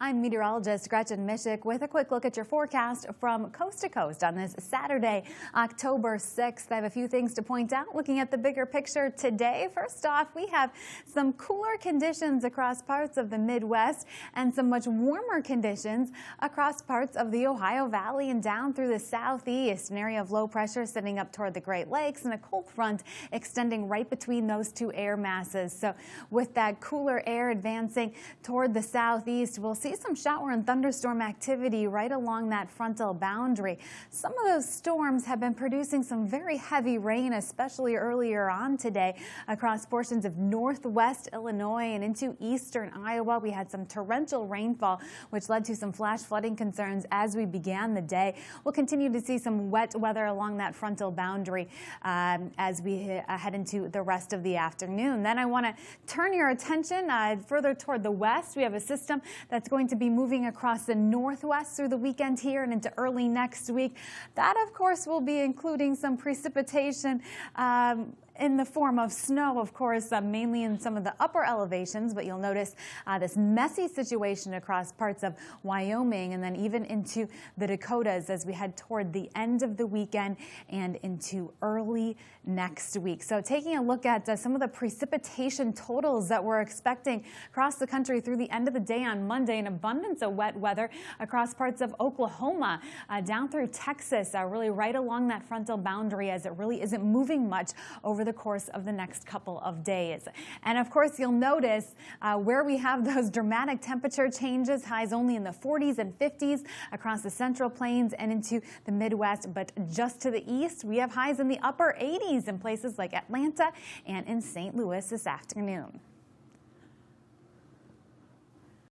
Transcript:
I'm meteorologist Gretchen Mishik with a quick look at your forecast from coast to coast on this Saturday, October 6th. I have a few things to point out looking at the bigger picture today. First off, we have some cooler conditions across parts of the Midwest and some much warmer conditions across parts of the Ohio Valley and down through the southeast. An area of low pressure sitting up toward the Great Lakes and a cold front extending right between those two air masses. So with that cooler air advancing toward the southeast, we'll see some shower and thunderstorm activity right along that frontal boundary. Some of those storms have been producing some very heavy rain, especially earlier on today across portions of northwest Illinois and into eastern Iowa. We had some torrential rainfall, which led to some flash flooding concerns as we began the day. We'll continue to see some wet weather along that frontal boundary as we head into the rest of the afternoon. Then I want to turn your attention further toward the west. We have a system that's going to be moving across the northwest through the weekend here and into early next week. That, of course, will be including some precipitation in the form of snow, of course, mainly in some of the upper elevations, but you'll notice this messy situation across parts of Wyoming and then even into the Dakotas as we head toward the end of the weekend and into early next week. So taking a look at some of the precipitation totals that we're expecting across the country through the end of the day on Monday, an abundance of wet weather across parts of Oklahoma, down through Texas, really right along that frontal boundary as it really isn't moving much over the course of the next couple of days. And of course, you'll notice where we have those dramatic temperature changes, highs only in the 40s and 50s across the Central Plains and into the Midwest. But just to the east, we have highs in the upper 80s in places like Atlanta and in St. Louis this afternoon.